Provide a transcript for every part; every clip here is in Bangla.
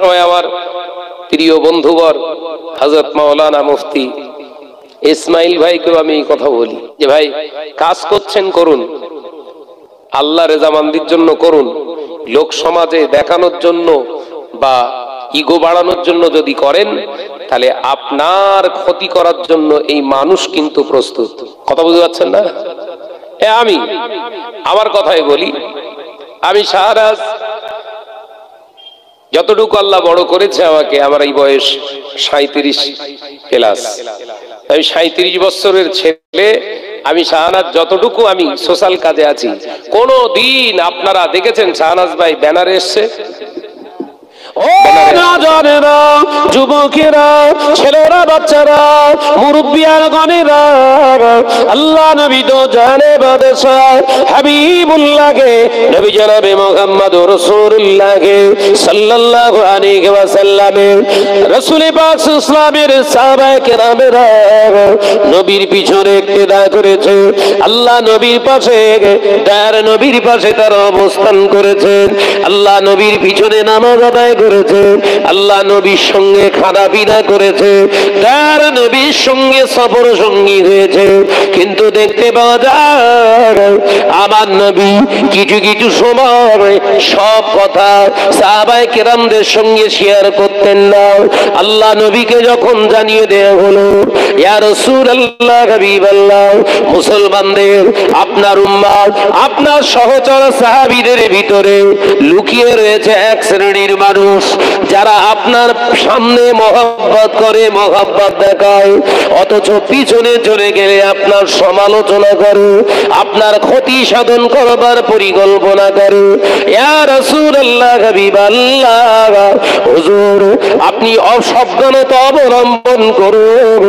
সময় আমার প্রিয় বন্ধুবর হযরত মাওলানা মুফতি ইসমাইল ভাইকেও আমি এই কথা বলি যে ভাই, কাজ করছেন করুন, আল্লাহর রেজামন্দির জন্য করুন। লোক সমাজে দেখানোর জন্য বা ইগো বাড়ানোর জন্য যদি করেন, তাহলে আপনার ক্ষতি করার জন্য এই মানুষ কিন্তু প্রস্তুত। কথা বুঝতে পারছেন না? আমি আমার কথাই বলি, আমি শাহরাজ যতটুকু আল্লাহ বড় করেছে আমাকে, আমার এই বয়স 37 প্লাস, আমি 37 বছরের ছেলে। আমি শাহনাজ যতটুকু আমি সোশ্যাল কাজে আছি, কোন দিন আপনারা দেখেছেন শাহনাজ ভাই ব্যানারে এসছে? যুবকেরা, ছেলেরা, বাচ্চারা, মুরব্বিয়ার গণেরা, আল্লাহ নবী তো জানে বাদশাহ হাবিবুল্লাহকে, নবী জনাবে মুহাম্মদুর রাসূলুল্লাহকে সাল্লাল্লাহু আলাইহি ওয়াসাল্লামের রাসূল পাক ইসলামের সাহাবায়ে কেরামেরা নবীর পিছনে ইক্তেদা করেছে। আল্লাহ নবীর পাশে, তার নবীর পাশে তারা অবস্থান করেছেন। আল্লাহ নবীর পিছনে নামাজ আদায় করেছে, আল্লাহ নবীর সঙ্গে খানা পিনা করেছে, তার নবীর সঙ্গে সফর সঙ্গী হয়েছে। কিন্তু দেখতে পাওয়া যায় আমার নবী কিছু কিছু সময় সব কথা সাহাবায়ে কেরামদের সঙ্গে শেয়ার করতেন না। আল্লাহ নবীকে যখন জানিয়ে দেয়া হলো, ইয়া রাসূলুল্লাহ, হাবিবাল্লাহ, মুসলমানদের, আপনার উম্মত, আপনার সহচর সাহাবীদের ভিতরে লুকিয়ে রয়েছে এক শ্রেণীর মানুষ, যারা আপনার সামনে মহব্বত করে, মহব্বত দেখায়, অথচ পিছনে চলে গেলে আপনার সমালোচনা করে, আপনার ক্ষতি সাধন করবার পরিকল্পনা করে। ইয়া রাসূলুল্লাহ, হাবিবাল্লাহ, হুজুর, আপনি অসাবধানতা অবলম্বন করুন,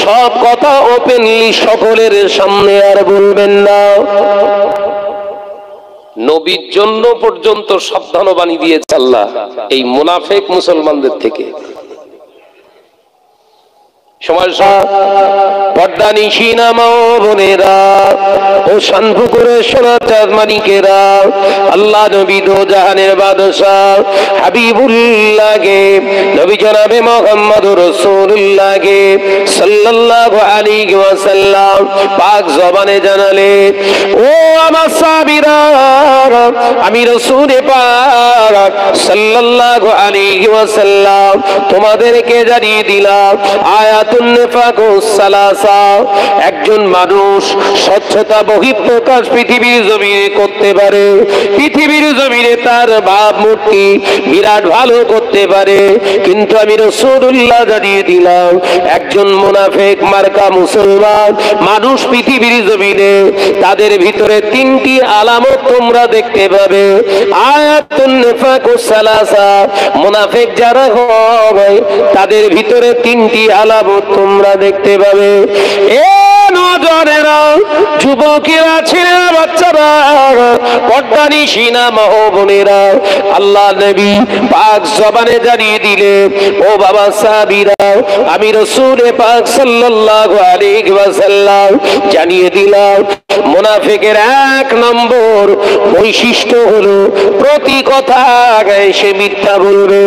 সব কথা ওপেনলি সকলের সামনে আর বলবেন না। নবীর জন্য পর্যন্ত সাবধানবাণী দিয়েছে আল্লাহ এই মুনাফিক মুসলমানদের থেকে। পর্দা নিশিনা মাও বোনেরা ও শানপুকুরের সোনার চাঁদমানিকেরা, আল্লাহ নবী দো জাহানের বাদশাহ হাবিবুল্লাহকে, নবী জনাবে মুহাম্মদুর রাসূলুল্লাহকে সাল্লাল্লাহু আলাইহি ওয়াসাল্লাম পাক জবানে জানালেন, ও আমার সাহাবীরা, আমি রাসূল পাক সাল্লাল্লাহু আলাইহি ওয়াসাল্লাম তোমাদেরকে জানিয়ে দিলাম আয়াতুন নিফাকুস সালাসা। একজন মানুষ স্বচ্ছতা বহিঃপ্রকাশ পৃথিবীর জমিনে করতে পারে, পৃথিবীর জমিনে তার ভাবমূর্তি বিরাট ভালো করতে পারে, কিন্তু আমি রাসূলুল্লাহ জানিয়ে দিলাম একজন মুনাফিক মার্কা মুসলমান মানুষ পৃথিবীর জমিনে, তাদের ভিতরে 3টি আলামত তোমরা দেখতে পাবে। আয়াতুন নিফাকুস সালাসা, মুনাফিক যারা হবে তাদের ভিতরে 3টি আলামত তোমরা দেখতে পাবে। এ নজরেরা, যুবকেরা, ছেলেরা, বাচ্চারা, পর্দা নিশিনা মা ও বোনেরা, আল্লাহ নবী পাক জবানে জানিয়ে দিলেন, ও বাবা সাহাবীরা, আমি রাসূল পাক সাল্লাল্লাহু আলাইহি ওয়াসাল্লাম জানিয়ে দিলাম মুনাফিকের 1 নম্বর বৈশিষ্ট্য হলো প্রতি কথায় সে মিথ্যা বলবে।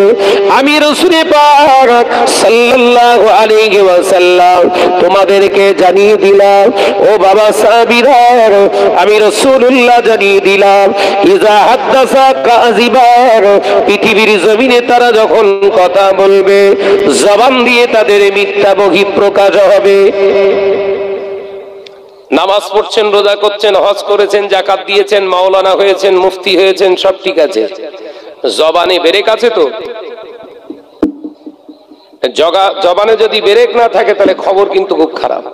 আমি রাসূল পাক সাল্লাল্লাহু আলাইহি ওয়াসাল্লাম তোমাদেরকে জানিয়ে দিলাম, ও বাবা সাহাবীরা, আমি রাসূলুল্লাহ জানিয়ে দিলাম, ইজা হাদাসা কাযিবা, পৃথিবীর জমিনে তারা যখন কথা বলবে, জবান দিয়ে তাদের মিথ্যা বহিঃপ্রকাশ হবে। নামাজ পড়ছেন, রোজা করছেন, হজ করেছেন, যাকাত দিয়েছেন, মাওলানা হয়েছেন, মুফতি হয়েছেন, সব ঠিক আছে, জবানে ব্রেক আছে তো? জবানে যদি ব্রেক না থাকে তাহলে খবর কিন্তু খুব খারাপ।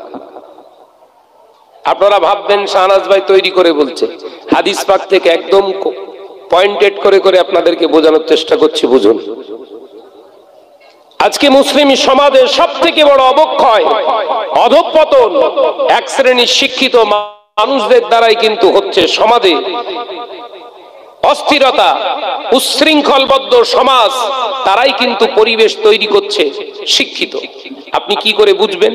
আপনারা ভাববেন শাহনাজ ভাই তৈরি করে বলছে, হাদিস পাক থেকে একদম পয়েন্টেড করে করে আপনাদেরকে বোঝানোর চেষ্টা করছি, বুঝুন। আজকে মুসলিম সমাজের সবথেকে বড় অবক্ষয়, অধঃপতন এক শ্রেণীর শিক্ষিত মানুষদের দ্বারাই কিন্তু হচ্ছে। সমাজে অস্থিরতা, উচ্ছৃঙ্খলবদ্ধ সমাজ, তারাই কিন্তু পরিবেশ তৈরি করছে শিক্ষিত। আপনি কি করে বুঝবেন?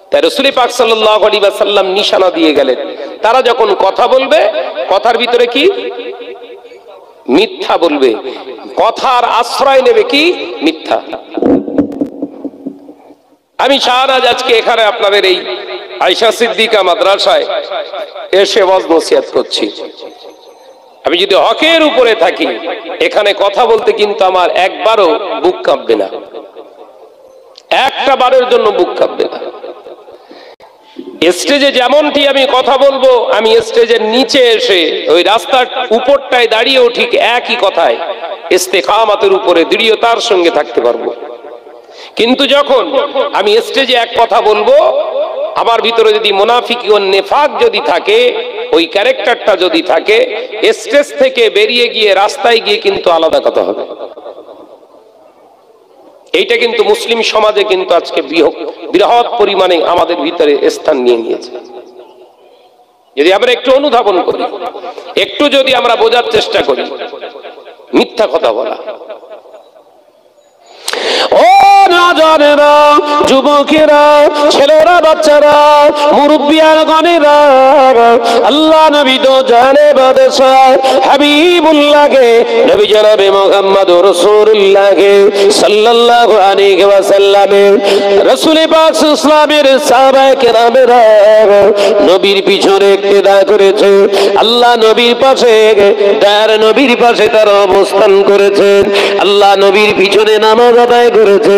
তাই রাসূল পাক সাল্লাল্লাহু আলাইহি ওয়াসাল্লাম নিশানা দিয়ে গেলেন, তারা যখন কথা বলবে কথার ভিতরে কি মিথ্যা বলবে, কথার আশ্রয় নেবে কি মিথ্যা। আমি শাহনাজ আজকে এখানে আপনাদের এই আয়েশা সিদ্দিকা মাদ্রাসায় এসে ওয়াজ নসিহত করছি। আমি যদি হকের উপরে থাকি, এখানে কথা বলতে কিন্তু আমার একবারও বুক কাঁপবে না, একটা বারের জন্য বুক কাঁপবে না। স্টেজে যেমনটি আমি কথা বলবো, আমি স্টেজের নিচে এসে ওই রাস্তার উপরটায় দাঁড়িয়েও ঠিক একই কথায় ইস্তেকামাতের উপরে দৃঢ়তার সঙ্গে থাকতে পারবো। কিন্তু যখন আমি স্টেজে এক কথা বলবো, আমার ভিতরে যদি মুনাফিকি ও নেফাক যদি থাকে, ওই ক্যারেক্টারটা যদি থাকে, স্টেজ থেকে বেরিয়ে গিয়ে রাস্তায় গিয়ে কিন্তু আলাদা কথা হবে। এইটা কিন্তু মুসলিম সমাজে কিন্তু আজকে বৃহৎ পরিমাণে আমাদের ভিতরে স্থান নিয়ে নিয়েছে। যদি আমরা একটু অনুধাবন করি, একটু যদি আমরা বোঝার চেষ্টা করি, মিথ্যা কথা বলা। ও নওজওয়ানেরা, যুবকেরা, ছেলেরা, বাচ্চারা, মুরব্বিয়ান গণেরা, আল্লাহ নবী তো জানে বাদশাহ হাবিবুল্লাহকে, নবী জনাবে মুহাম্মদুর রাসূলুল্লাহকে সাল্লাল্লাহু আলাইহি ওয়াসাল্লামের রাসূল পাক ইসলামের সাহাবায়ে কেরামেরা নবীর পিছনে ইক্তেদা করেছে। আল্লাহ নবীর পাশে, তার নবীর পাশে তারা অবস্থান করেছেন। আল্লাহ নবীর পিছনে নামাজ আদায় করেছে,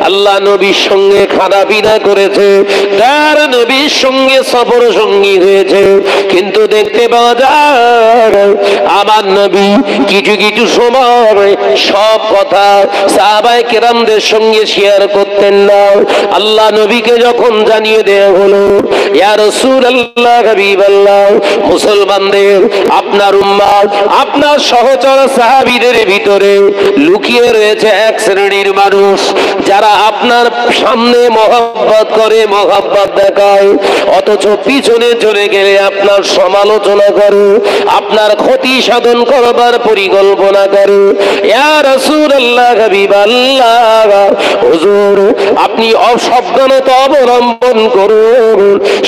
আল্লাহ নবীর সঙ্গে খানা পিনা করেছে, তার নবীর সঙ্গে সফর সঙ্গী হয়েছে। কিন্তু দেখতে পাওয়া যায় আমার নবী কিছু কিছু সময় সব কথা সাহাবায়ে কেরামদের সঙ্গে শেয়ার করতেন না। আল্লাহ নবীকে যখন জানিয়ে দেয়া হলো, ইয়া রাসূলুল্লাহ, হাবিবাল্লাহ, মুসলমানদের, আপনার উম্মত, আপনার সহচর সাহাবীদের ভিতরে লুকিয়ে রয়েছে এক শ্রেণীর মানুষ, যারা আপনার সামনে মহব্বত করে, মহব্বত দেখায়, অথচ পিছনে চলে গেলে আপনার সমালোচনা করে, আপনার ক্ষতি সাধন করবার পরিকল্পনা করে। ইয়া রাসূলুল্লাহ, হাবিবাল্লাহ, হুজুর, আপনি অসাবধানতা অবলম্বন করুন,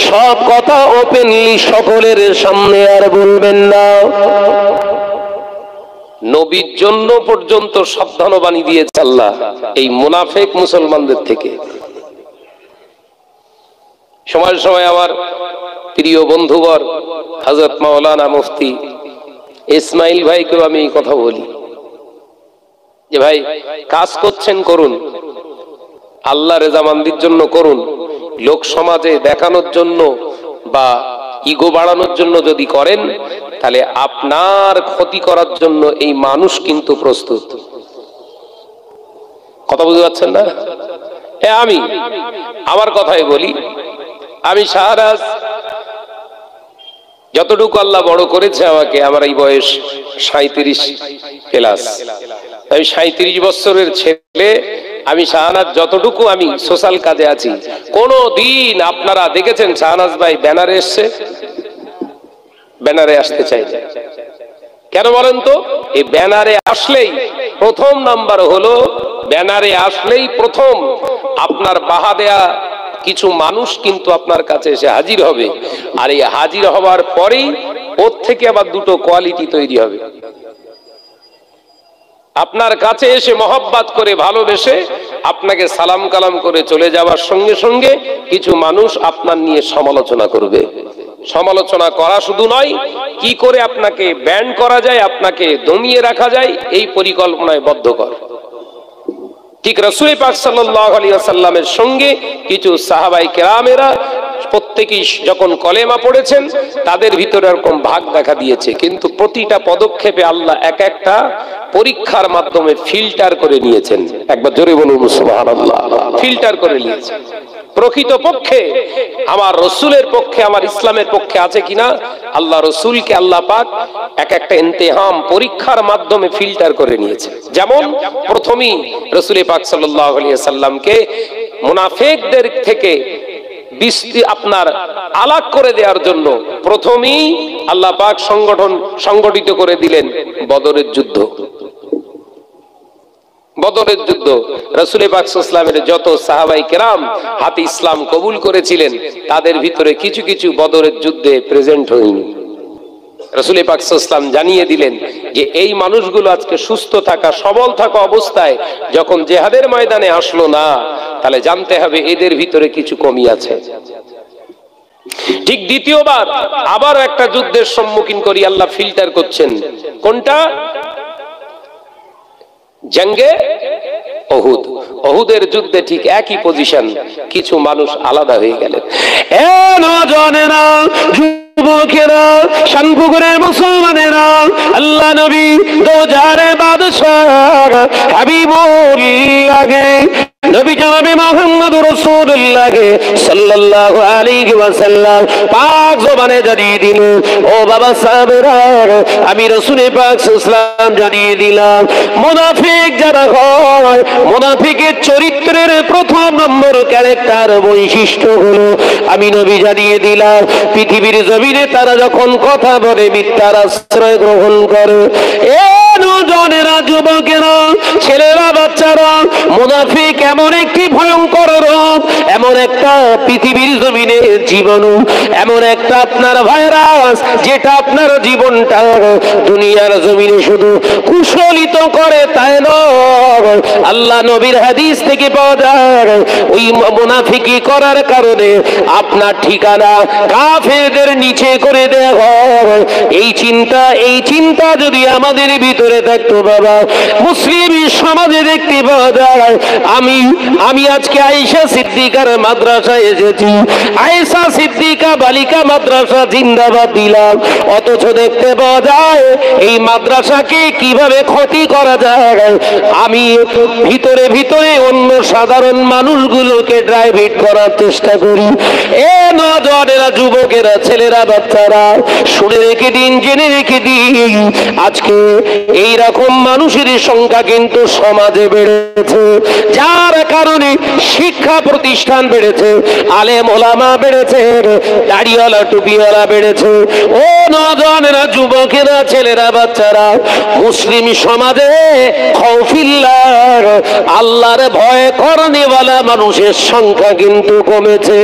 সব কথা ওপেনলি সকলের সামনে আর বলবেন না। নবীর জন্য পর্যন্ত সাবধানবাণী দিয়েছে আল্লাহ এই মুনাফিক মুসলমানদের থেকে। সময় সময় আমার প্রিয় বন্ধুবর হযরত মাওলানা মুফতি ইসমাইল ভাইকেও আমি এই কথা বলি যে ভাই, কাজ করছেন করুন, আল্লাহ রেজামন্দির জন্য করুন। লোক সমাজে দেখানোর জন্য বা ইগো বাড়ানোর জন্য যদি করেন, তাহলে আপনার ক্ষতি করার জন্য এই মানুষ কিন্তু প্রস্তুত। কথা বুঝতে পারছেন না? আমি আমার কথাই বলি, আমি শাহরাজ যতটুকু আল্লাহ বড় করেছে আমাকে, আমার এই বয়স 37 প্লাস, আমি 37 বছরের ছেলে। আমি শাহনাজ যতটুকু আমি সোশ্যাল কাজে আছি, কোন দিন আপনারা দেখেছেন শাহনাজ ভাই ব্যানারে এসছে? ব্যানারে আসতে চাই কেন বলেন তো? এই ব্যানারে আসলেই প্রথম নাম্বার হলো, ব্যানারে আসলেই প্রথম আপনার বাহা দেয়া কিছু মানুষ কিন্তু আপনার কাছে এসে হাজির হবে, আর এই হাজির হওয়ার পরেই ওর থেকে আবার দুটো কোয়ালিটি তৈরি হবে। আপনার কাছে এসে মহব্বত করে, ভালোবেসে আপনাকে সালাম কালাম করে চলে যাওয়ার সঙ্গে সঙ্গে কিছু মানুষ আপনার নিয়ে সমালোচনা করবে। সমালোচনা করা শুধু নয়, কি করে আপনাকে ব্যান্ড করা যায়, আপনাকে দমিয়ে রাখা যায়, এই পরিকল্পনায় বদ্ধকর। ঠিক রাসূল পাক সাল্লাল্লাহু আলাইহি ওয়াসাল্লামের সঙ্গে কিছু সাহাবায়ে কেরামেরা প্রত্যেকেই যখন কলেমা পড়েছেন, তাদের ভিতরে এরকম ভাগ দেখা দিয়েছে, কিন্তু প্রতিটা পদক্ষেপে আল্লাহ এক একটা পরীক্ষার মাধ্যমে ফিল্টার করে নিয়েছেন। একবার জোরে বলুন সুবহানাল্লাহ। ফিল্টার করে নিয়েছেন। প্রকৃত পক্ষে আমার রসুলের পক্ষে, আমার ইসলামের পক্ষে আছে কিনা, আল্লাহ রসুলকে আল্লাহ পাক এক একটা ইমতিহান পরীক্ষার মাধ্যমে ফিল্টার করে নিয়েছে। যেমন প্রথমেই রসুল পাক সাল্লাল্লাহু আলাইহি ওয়াসাল্লামকে মুনাফিকদের থেকে আপনার আলাদা করে দেওয়ার জন্য প্রথমেই আল্লাহ পাক সংগঠিত করে দিলেন বদরের যুদ্ধ। বদরের যুদ্ধ রাসূল পাক সাল্লাল্লাহু আলাইহি ওয়াসাল্লামের যত সাহাবায়ে কেরাম হাতে ইসলাম কবুল করেছিলেন, তাদের ভিতরে কিছু কিছু বদরের যুদ্ধে প্রেজেন্ট হয়নি। রাসূল পাক সাল্লাল্লাহু আলাইহি ওয়াসাল্লাম জানিয়ে দিলেন যে এই মানুষগুলো আজকে সুস্থ থাকা সবল থাকা অবস্থায় যখন জিহাদের ময়দানে আসলো না, তাহলে জানতে হবে এদের ভিতরে কিছু কমি আছে। ঠিক দ্বিতীয়বার আবার একটা যুদ্ধের সম্মুখীন করি আল্লাহ ফিল্টার করছেন। কোনটা? জঙ্গে উহুদ। উহুদের যুদ্ধে ঠিক একই পজিশন, কিছু মানুষ আলাদা হয়ে গেলেন। এ নওজওয়ানেরা, যুবকেরা, শানপুকুরের মুসলমানেরা, আল্লাহ নবী দোজারে বাদশাহ হাবিবুল্লাহকে, নবী জনাবে মুহাম্মদ রাসূলুল্লাহ সাল্লাল্লাহু আলাইহি ওয়াসাল্লাম পাক জবানে জানিয়ে দিলেন, ও বাবা সাহাবেরা, আমি রাসূল পাক সাল্লাল্লাহু আলাইহি ওয়াসাল্লাম জানিয়ে দিলাম, মুনাফিক যারা হয়, মুনাফিকের চরিত্রের প্রথম নম্বর ক্যারেক্টার বৈশিষ্ট্য হলো, আমি নবী জানিয়ে দিলাম, পৃথিবীর জমিনে তারা যখন কথা বলে মিথ্যার আশ্রয় গ্রহণ করে। এ নওজওয়ানেরা, যুবকেরা, ছেলেরা, বাচ্চারা, মুনাফিক এমন একটি ভয়ঙ্কর রোগ, এমন একটা পৃথিবীর জমিনে জীবাণু, এমন একটা আপনার ভাইরাস, যেটা আপনার জীবনটা দুনিয়ার জমিনে শুধু কুশলিত করে তাই নয়, আল্লাহ নবীর হাদিস থেকে পাওয়া যায়, ওই মুনাফিকি করার কারণে আপনার ঠিকানা কাফেরদের নিচে করে দেয়া হয়। এই চিন্তা যদি আমাদের ভিতরে থাকতো বাবা, মুসলিম সমাজে দেখতে পাওয়া যায়। আমি আজকে আয়েশা সিদ্দিকার মাদ্রাসায় এসেছি, আয়েশা সিদ্দিকা বালিকা মাদ্রাসা জিন্দাবাদ দিলাম, অথচ দেখতে পাওয়া যায় এই মাদ্রাসাকে কিভাবে ক্ষতি করা যায়। আমি ভিতরে ভিতরে অন্য সাধারণ মানুষগুলোকে ড্রাইভিট করার চেষ্টা করি। এ নওজওয়ানেরা, যুবকেরা, ছেলেরা, বাচ্চারা, শুনে রেখে দিন, জেনে রেখে দিন, আজকে এইরকম মানুষের সংখ্যা কিন্তু সমাজে বেড়েছে, যার কারণে শিক্ষা প্রতিষ্ঠান বেড়েছে, আলেম ওলামা বেড়েছে, দাড়িওয়ালা টুপিওয়ালা বেড়েছে। ও নওজওয়ানেরা, যুবকেরা, ছেলেরা, বাচ্চারা, মুসলিম সমাজে খাউফিল্লাহ, আল্লাহর ভয় করনেওয়ালা মানুষের সংখ্যা কিন্তু কমেছে।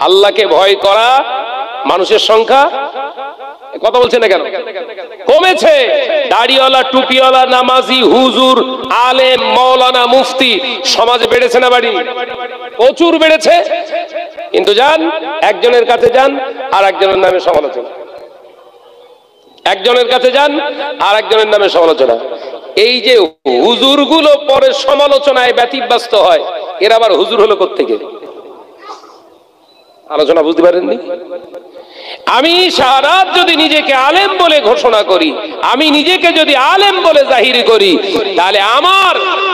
আল্লাহকে ভয় করা মানুষের সংখ্যা কথা বলছে না কেন? কমেছে। দাড়িওয়ালা, টুপিওয়ালা, নামাজি, হুজুর, আলেম, মাওলানা, মুফতি সমাজে বেড়েছে না বাড়ি? প্রচুর বেড়েছে। কিন্তু যান একজনের কাছে যান আর একজনের নামে সমালোচনা, একজনের কাছে যান আর একজনের নামে সমালোচনা। এই যে হুজুরগুলো পরে সমালোচনায় ব্যতিব্যস্ত হয়, এরা আবার হুজুর হলো কোত্থেকে? আলোচনা বুঝতে পারেননি? আমি সারাত যদি নিজেকে আলেম বলে ঘোষণা করি, আমি নিজেকে যদি আলেম বলে জাহির করি, তাহলে আমার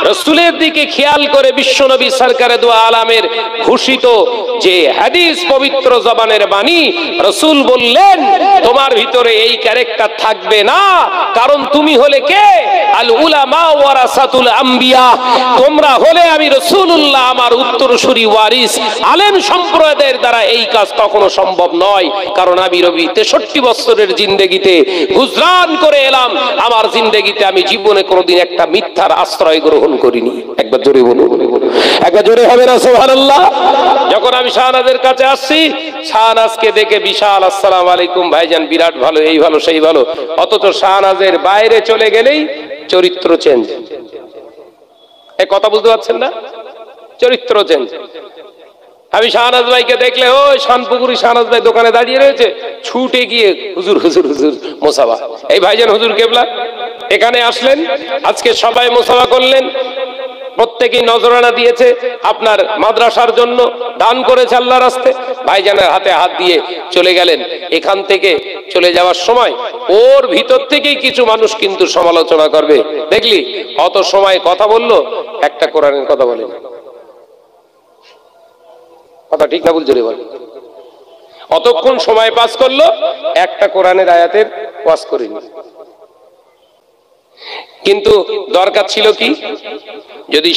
রাসূলের দিকে খেয়াল করে বিশ্বনবী সরকারে দু আলামের ঘোষিত যে হাদিস, পবিত্র জবানের বাণী, রাসূল বললেন তোমার ভিতরে এই ক্যারেক্টার থাকবে না, কারণ তুমি হলে কে? আল উলামা ওয়ারাসাতুল আম্বিয়া, তোমরা হলে আমি রাসূলুল্লাহ আমার উত্তরসূরি ওয়ারিস। আলেম সম্প্রদায়ের দ্বারা এই কাজ কখনো সম্ভব নয়, কারণ আমি রবি 63 বছরের জিন্দেগিতে গুজরান করে এলাম, আমার জিন্দেগিতে আমি জীবনে কোনোদিন একটা মিথ্যার আশ্রয় গ্রহণ করিনি। একবার জোরে বলুন, একবার জোরে হবে না সুবহানাল্লাহ। যখন আমি শাহনাজের কাছে আসছি, শাহনাজকে দেখে বিশাল আসসালামু আলাইকুম ভাইজান, বিরাট ভালো, এই ভালো সেই ভালো, অথচ শাহনাজের বাইরে চলে গেলেই চরিত্র চেঞ্জ। এই কথা বুঝতে পারছেন না? চরিত্র চেঞ্জ। আমি শাহনাজ ভাইকে দেখলে, ওই শানপুকুরি শাহনাজ ভাই দোকানে দাঁড়িয়ে রয়েছে, ছুটে গিয়ে হুজুর হুজুর হুজুর মোসাবা, এই ভাইজান হুজুর কেবলা এখানে আসলেন, আজকে সবাই মোসাবা করলেন, প্রত্যেকেই নজরানা দিয়েছে আপনার মাদ্রাসার জন্য, দান করেছে আল্লাহর রাস্তায়। ভাইজানের হাতে হাত দিয়ে চলে গেলেন। এখান থেকে চলে যাওয়ার সময় ওর ভিতর থেকেই কিছু মানুষ কিন্তু সমালোচনা করবে, দেখলি অত সময় কথা বললো, একটা কোরআনের কথা বলেন। কথা ঠিক না ভুল জোরে বল? অতক্ষণ সময় পাস করলো, একটা কোরআনের আয়াতের ওয়াজ করিনি। কিন্তু দরকার ছিল কি, যদি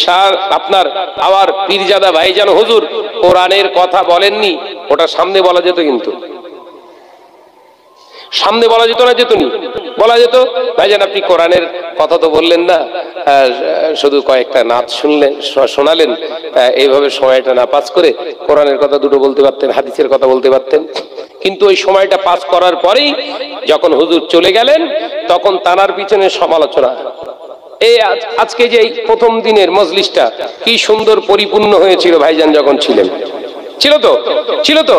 আপনার আবার পীরজাদা ভাইজান হুজুর কোরআনের কথা বলেননি, ওটা সামনে বলা যেত, কিন্তু সামনে বলা যেত না, যেত নি বলা যেত, ভাইজান আপনি কোরআনের কথা তো বললেন না, শুধু কয়েকটা নাচ শোনালেন, এইভাবে সময়টা না পাস করে কোরআনের কথা দুটো বলতে পারতেন, হাদিসের কথা বলতে পারতেন। কিন্তু ওই সময়টা পাস করার পরেই যখন হুজুর চলে গেলেন তখন তানার পিছনে সমালোচনা। এই আজকে যে প্রথম দিনের মজলিসটা কি সুন্দর পরিপূর্ণ হয়েছিল ভাইজান যখন ছিলেন, ছিল তো।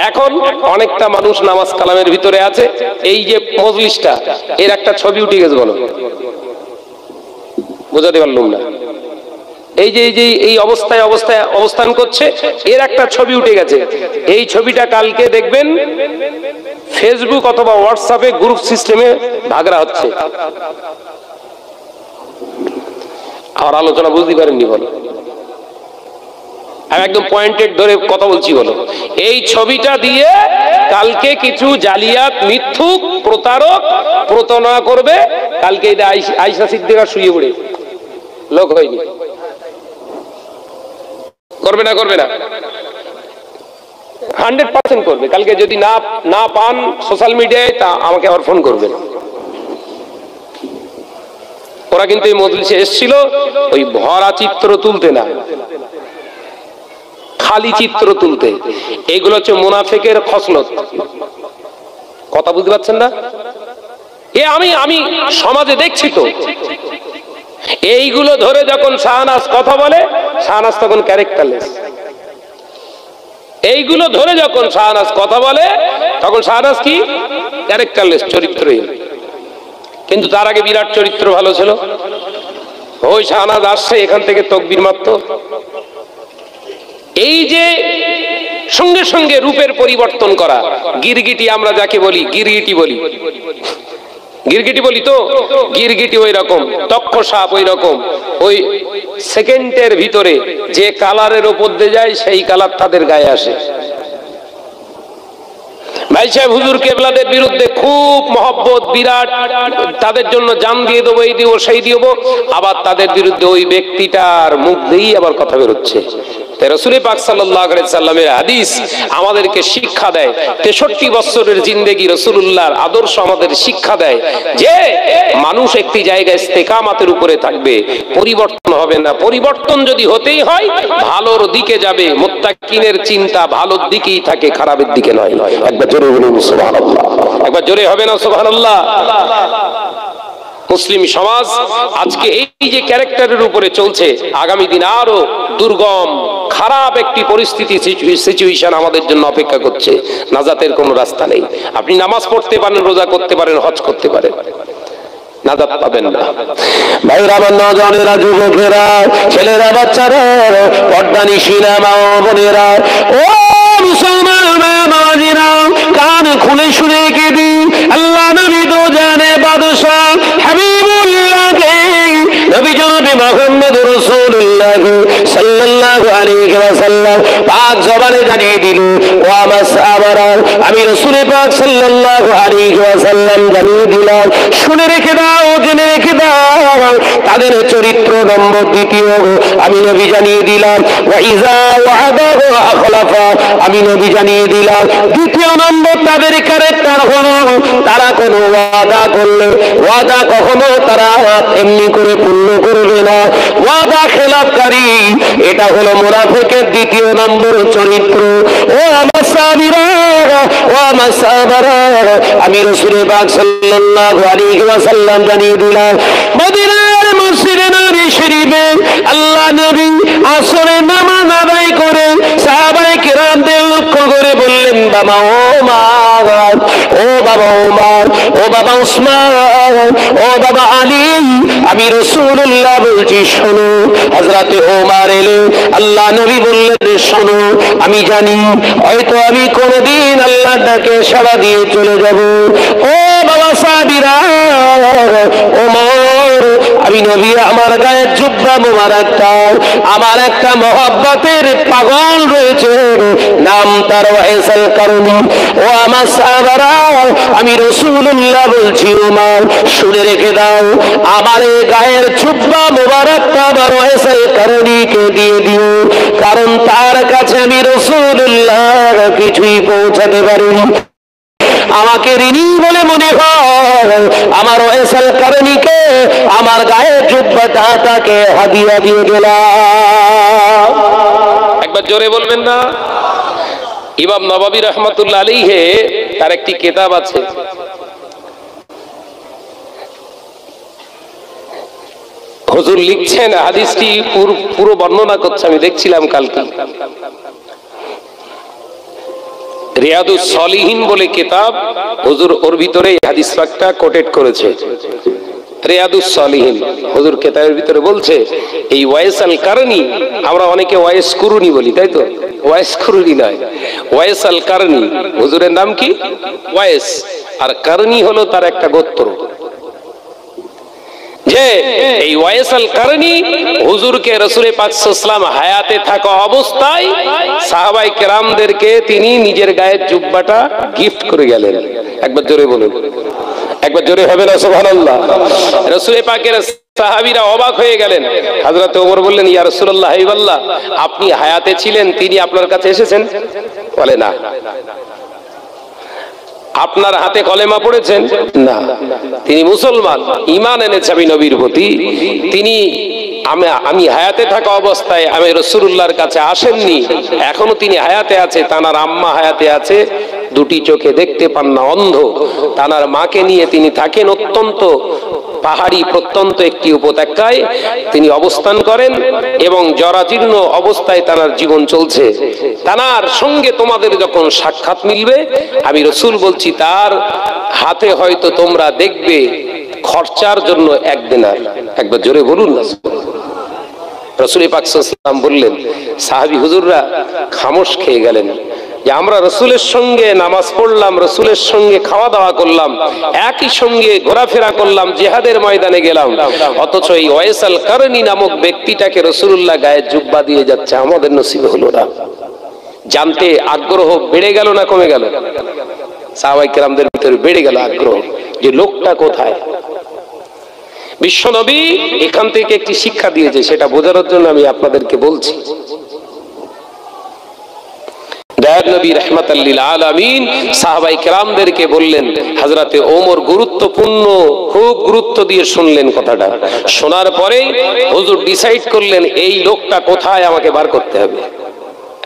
এখন অনেকটা মানুষ নামাজ কালামের ভিতরে আছে। এই যে মজলিসটা এর একটা ছবি উঠে গেছে, বলো, বোঝাতে পারলাম না। এই যে এই অবস্থায় অবস্থান করছে, এর একটা ছবি উঠে গেছে। এই ছবিটা কালকে দেখবেন ফেসবুক অথবা হোয়াটসঅ্যাপে গ্রুপ সিস্টেমে ভাগরা হচ্ছে। আর আলোচনা বুঝতে পারেননি, বলো, আমি একদম পয়েন্টেড ধরে কথা বলছি, বলো। এই ছবিটা দিয়ে কালকে কিছু জালিয়াত মিথ্যুক প্রতারক প্রতারণা করবে। কালকে আয়েশা সিদ্দিকা শুয়ে পড়ে লোক হয়নি, করবে না 100% করবে। কালকে যদি না পান সোশ্যাল মিডিয়ায়, তা আমাকে আবার ফোন করবেন। ওরা কিন্তু এই মজলিসে এসেছিল ওই ভরা চিত্র তুলতে না, খালি চিত্র তুলতে। এইগুলো হচ্ছে মুনাফিকের খসলত। কথা বুঝতে পারছেন না? আমি সমাজে দেখছি তো, এইগুলো ধরে যখন শাহনাজ কথা বলে, শাহনাজ তখন ক্যারেক্টারলেস। এইগুলো ধরে যখন শাহনাজ কথা বলে, তখন শাহনাজ কি ক্যারেক্টারলেস, চরিত্রহীন। কিন্তু তার আগে বিরাট চরিত্র ভালো ছিল। ওই শাহনাজ আসছে এখান থেকে তকবীর মারত। এই যে সঙ্গে সঙ্গে রূপের পরিবর্তন করা, গিরগিটি আমরা যাকে বলি, গিরগিটি বলি তো, গিরগিটি ওই রকম, তক্ষ সাপ ওই রকম। ওই সেকেন্ডের ভিতরে যে কালারের উপর দিয়ে যায় সেই কালার তাদের গায়ে আসে। ভাই সাহেব হুজুর কেবলাদের বিরুদ্ধে খুব মহব্বত, বিরাট, তাদের জন্য জান দিয়ে দেবো, এই দিব সেই দিব। আবার তাদের বিরুদ্ধে ওই ব্যক্তিটার মুখ দিয়েই আবার কথা বেরোচ্ছে। রাসূল পাক সাল্লাল্লাহু আলাইহি সাল্লামের হাদিস আমাদেরকে শিক্ষা দেয়, 63 বছরের জিন্দেগি রাসূলুল্লাহর আদর্শ আমাদের শিক্ষা দেয় যে মানুষ একটি জায়গায় ইস্তেকামাতের উপরে থাকবে, পরিবর্তন হবে না। পরিবর্তন যদি হতেই হয় ভালোর দিকে যাবে। মুত্তাকিনের চিন্তা ভালোর দিকেই থাকে, খারাপের দিকে নয়। একবার জোরে বলুন সুবহানাল্লাহ, একবার জোরে হবে না সুবহানাল্লাহ? মুসলিম সমাজ আজকে এই যে ক্যারেক্টারের উপরে চলছে, আগামী দিন আরো দুর্গম খারাপ একটি পরিস্থিতি, সিচুয়েশন আমাদের জন্য অপেক্ষা করছে। নাজাতের কোনো রাস্তা নেই। আপনি নামাজ পড়তে পারেন, রোজা করতে পারেন, হজ করতে পারেন, নাজাত পাবেন না। ভাইরা, আমার নজনেরা, যুবকেরা, ছেলেরা, বাচ্চারা, পর্দানিশীরা, মা ও বোনেরা, ও মুসলমান মাঝিরা, কান খুলে শুনে কেঁদি আল্লাহ নবী তো জানে বাদশাহ হাবিবুল্লাহকে, নবী জনাবে মুহাম্মদ রাসূলুল্লাহ সাল্লাল্লাহু আলাইহি ওয়াসাল্লাম পাক জবানে জানিয়ে দিল, ও আমার সাহাবারা, আমি রাসূল পাক সাল্লাল্লাহু আলাইহি ওয়াসাল্লাম জানিয়ে দিলাম, শুনে রেখে দাও, জেনে রেখে দাও। তাদের চরিত্র নম্বর দ্বিতীয় আমি নবী জানিয়ে দিলাম, ওয়া ইযা ওয়া'দাহু আখলাফা, আমি নবী জানিয়ে দিলাম। দ্বিতীয় নম্বর তাদের ক্যারেক্টার হলো তারা কোনো ওয়াদা করলে ওয়াদা কখনো তারা এমনি করে পূর্ণ করবে না, ওয়াদা খেলাপকারী। এটা হলো মুনাফিকের দ্বিতীয় নম্বর চরিত্র। ও আমার সাহাবীরা, ও আমার সাহাবারা, আমি রাসূল পাক সাল্লাল্লাহু আলাইহি ওয়াসাল্লাম জানিয়ে দিলাম, মদিনার মসজিদে নবী শরীফে আল্লাহ নবী আসরের নামাজ আদায় করে সাহাবায়ে কিরামদের লক্ষ্য করে বললেন, বাবা ওমর, ও বাবা ওমর, ও বাবা উসমান, ও বাবা আলী, আমি রাসূলুল্লাহ বলছি শোনো। হযরতে ওমর এলেন, আল্লাহ নবী বললেন, শোনো, আমি জানি হয়তো আমি কোনদিন আল্লাহর ডাকে সাড়া দিয়ে চলে যাব। ও বাবা সাহাবীরা, ওমর, আমি নবী আমার গায়ে জুব্বা মোবারকটা, আমার একটা মহব্বতের পাগল রয়েছে, নাম তার ওয়াইসাল কারণী। ও আমার সাহাবারা, আমি রাসূলুল্লাহ বলছি, ওমর শুনে রেখে দাও, আমার এই গায়ের জুব্বা মোবারকটা আমার ওয়াইসাল কারণীকে দিয়ে দিও, কারণ তার কাছে আমি রাসূলুল্লাহ কিছুই পৌঁছাতে পারিনি। আমাকে ঋণী বলে মনে হয়, আমার ওয়াইসাল কারণীকে আমার গায়ের জুব্বাটা তাকে হাদিয়া দিয়ে গেলাম। একবার জোরে বলবেন না? ইমাম নববী রাহমাতুল্লাহ আলাইহি তার একটি কিতাব আছে, হুজুর লিখছেন, হাদিসটি পুরো বর্ণনা করছে, আমি দেখছিলাম কালকে। রিয়াদুস সলিহিন বলে কিতাব, হুজুর ওর ভিতরে হাদিস পাকটা কোটেড করেছে। রিয়াদুস সলিহিন হুজুর কিতাবের ভিতরে বলছে, এই ওয়াইস আল কারনি, আমরা অনেকে ওয়াইস কুরুনি বলি, তাই তো? ওয়াইস কুরুনি নয়, ওয়াইস আল কারনি। হুজুরের নাম কি? ওয়াইস। আর কারনি হলো তার একটা গোত্র। যে এই ওয়াইস আল কারনি হুজুরকে রাসূল পাক সাল্লাল্লাহু আলাইহি ওয়াসাল্লাম হায়াতে থাকা অবস্থায় সাহাবায়ে কেরামদেরকে তিনি নিজের গায়ের জুব্বাটা গিফট করে গেলেন। একবার জোরে বলুন, একবার জোরে হবে না সুবহানাল্লাহ। রাসূল পাকের সাহাবীরা অবাক হয়ে গেলেন। হযরত ওমর বললেন, ইয়া রাসূলুল্লাহ, হাবিবাল্লাহ, আপনি হায়াতে ছিলেন, তিনি আপনার কাছে এসেছেন? বলে না। আপনার হাতে কলেমা পড়েছেন? না। তিনি মুসলমান, ঈমান এনেছে আমি নবীর প্রতি। তিনি আমি হায়াতে থাকা অবস্থায় আমি রাসূলুল্লাহর কাছে আসেননি, এখনো তিনি হায়াতে আছে। তানার আম্মা হায়াতে আছে, দুটি চোখে দেখতে পান না, অন্ধ। তানার মাকে নিয়ে তিনি থাকেন অত্যন্ত পাহাড়ি প্রত্যন্ত একটি উপত্যকায় তিনি অবস্থান করেন এবং জরাজীর্ণ অবস্থায় তানার জীবন চলছে। তানার সঙ্গে তোমাদের যখন সাক্ষাৎ মিলবে, আমি রাসূল বলছি, তার হাতে হয়তো তোমরা দেখবে খরচার জন্য 1 দিনার। একবার জোরে বলুন না। রাসূল পাক সাল্লাল্লাহু আলাইহি ওয়াসাল্লাম বললেন, সাহাবী হুজুররা খামোশ খেয়ে গেলেন যে আমরা রাসূলের সঙ্গে নামাজ পড়লাম, রাসূলের সঙ্গে খাওয়া দাওয়া করলাম, একই সঙ্গে ঘোরাফেরা করলাম, জিহাদের ময়দানে গেলাম, অথচ এই ওয়াইস আল কারনি নামক ব্যক্তিটাকে রাসূলুল্লাহ গায়ে জুব্বা দিয়ে যাচ্ছে, আমাদের নসিব হলো না। জানতে আগ্রহ বেড়ে গেল না কমে গেল? সাহাবায়ে কেরামদের ভিতরে বেড়ে গেল আগ্রহ যে লোকটা কোথায়। বিশ্বনবী এখান থেকে একটি শিক্ষা দিয়েছে, সেটা বোঝানোর জন্য আমি আপনাদেরকে বলছি। দয়ার নবী রাহমাতাল লিল আলামিন সাহাবায়ে কেরামদেরকে বললেন, হযরতে ওমর গুরুত্বপূর্ণ, খুব গুরুত্ব দিয়ে শুনলেন কথাটা। শোনার পরেই হুজুর ডিসাইড করলেন এই লোকটা কোথায়, আমাকে বার করতে হবে।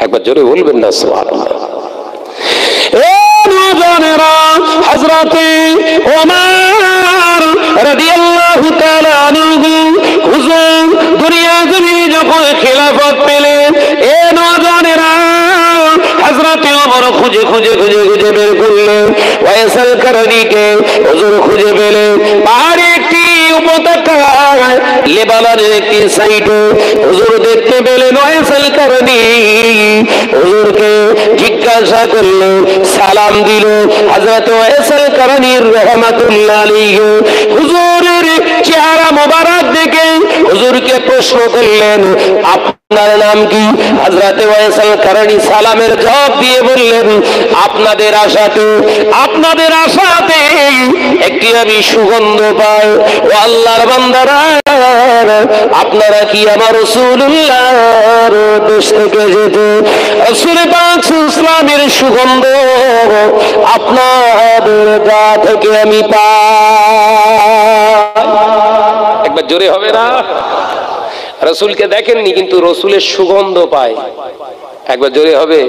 একবার জোরে বলবেন না সুবহানাল্লাহ। হযরতে ওমর রাদিয়াল্লাহু তাআলা আনহু হুজুর দুনিয়া জমিনে যখন খেলাফত পেলেন, এ নওজওয়ানেরা হযরতে ওমর খুঁজে খুঁজে খুঁজে খুঁজে বের করলেন ওয়াইস আল কারনিকে। হুজুর খুঁজে পেলেন পাহাড়ে একটি উপত্যকায়, লেবাননের একটি সাইডে হুজুর দেখতে পেলেন ওয়াইস আল কারনি। হুজুরকে জিজ্ঞাসা করলেন, সালাম দিল হযরত ওয়াইস আল কারনি রাহমাতুল্লাহ আলাইহি। হুজুরের চেহারা মোবারক দেখে হুজুরকে প্রশ্ন করলেন, আপনার নাম কি? হযরতে ওয়াইস আল কারনি সালামের জবাব দিয়ে বললেন, আপনাদের আশাতে একটি আমি সুগন্ধ পাই। ও আল্লাহর বান্দারা, আপনারা কি আমার রাসূলুল্লাহর দেশ থেকে এসেছে? রাসূল পাক ইসলামের সুগন্ধ আপনাদের গা থেকে আমি পাই। একবার জোরে হবে না? রাসূলকে দেখেননি কিন্তু রাসূলের সুগন্ধ পায়। একবার জোরে হবে।